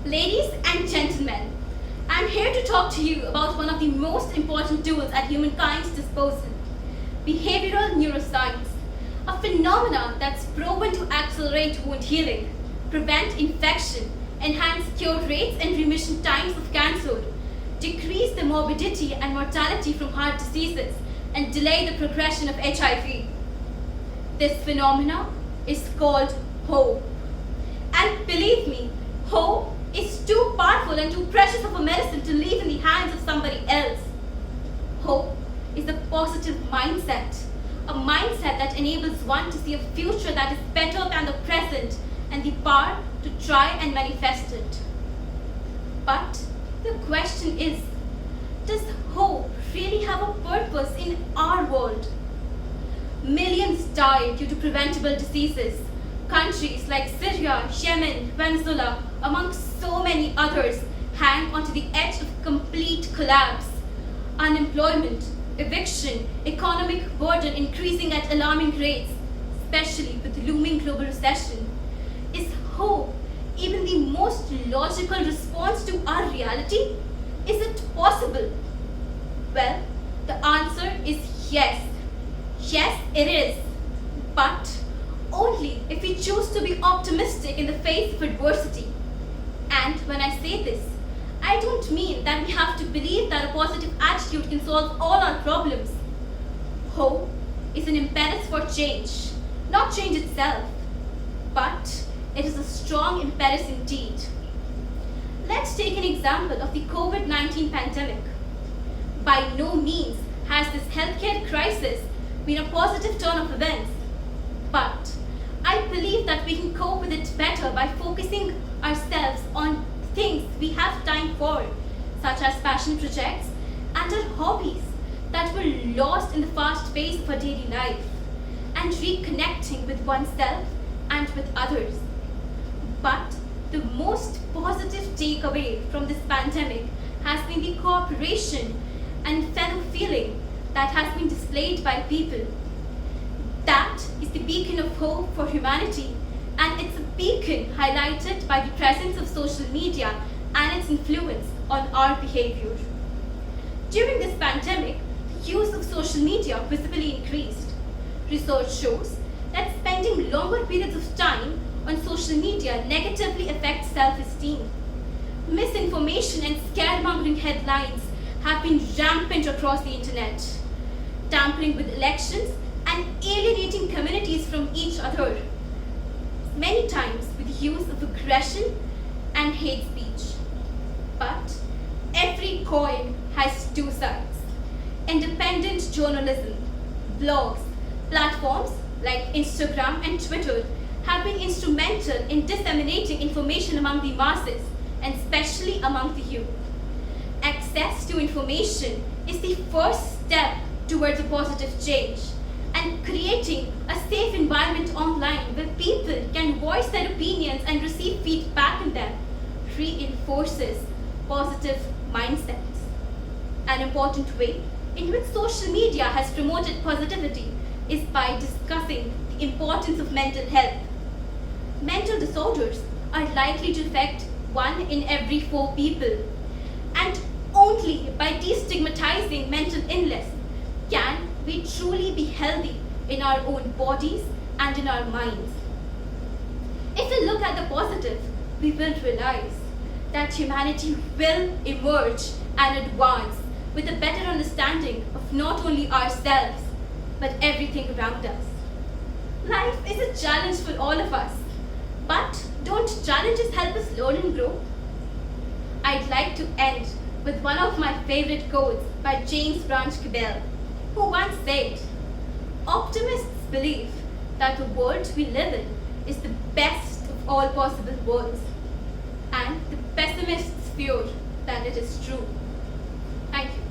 Ladies and gentlemen, I'm here to talk to you about one of the most important tools at humankind's disposal, behavioral neuroscience, a phenomenon that's proven to accelerate wound healing, prevent infection, enhance cure rates and remission times of cancer, decrease the morbidity and mortality from heart diseases, and delay the progression of HIV. This phenomenon is called hope. And believe me, hope is too powerful and too precious of a medicine to leave in the hands of somebody else. Hope is a positive mindset, a mindset that enables one to see a future that is better than the present and the power to try and manifest it. But the question is, does hope really have a purpose in our world? Millions die due to preventable diseases. Countries like Syria, Yemen, Venezuela, amongst so many others, hang onto the edge of complete collapse. Unemployment, eviction, economic burden increasing at alarming rates, especially with looming global recession. Is hope even the most logical response to our reality? Is it possible? Well, the answer is yes. Yes, it is. But only if we choose to be optimistic in the face of adversity. And when I say this, I don't mean that we have to believe that a positive attitude can solve all our problems. Hope is an impetus for change, not change itself, but it is a strong impetus indeed. Let's take an example of the COVID-19 pandemic. By no means has this healthcare crisis been a positive turn of events, but I believe that we can cope with it better by focusing ourselves on things we have time for, such as passion projects and our hobbies that were lost in the fast pace of our daily life, and reconnecting with oneself and with others. But the most positive takeaway from this pandemic has been the cooperation and fellow feeling that has been displayed by people. That is the beacon of hope for humanity, and it's a beacon highlighted by the presence of social media and its influence on our behavior. During this pandemic, the use of social media visibly increased. Research shows that spending longer periods of time on social media negatively affects self-esteem. Misinformation and scaremongering headlines have been rampant across the internet, tampering with elections and alienating communities from each other, many times with the use of aggression and hate speech. But every coin has two sides. Independent journalism, blogs, platforms like Instagram and Twitter have been instrumental in disseminating information among the masses, and especially among the youth. Access to information is the first step towards a positive change, and creating a safe environment online where people can voice their opinions and receive feedback in them reinforces positive mindsets. An important way in which social media has promoted positivity is by discussing the importance of mental health. Mental disorders are likely to affect 1 in every 4 people, and only by destigmatizing mental illness can we truly be healthy in our own bodies and in our minds. If we look at the positive, we will realize that humanity will emerge and advance with a better understanding of not only ourselves, but everything around us. Life is a challenge for all of us, but don't challenges help us learn and grow? I'd like to end with one of my favorite quotes by Branch Cabell, who once said, "Optimists believe that the world we live in is the best of all possible worlds, and the pessimists fear that it is true." Thank you.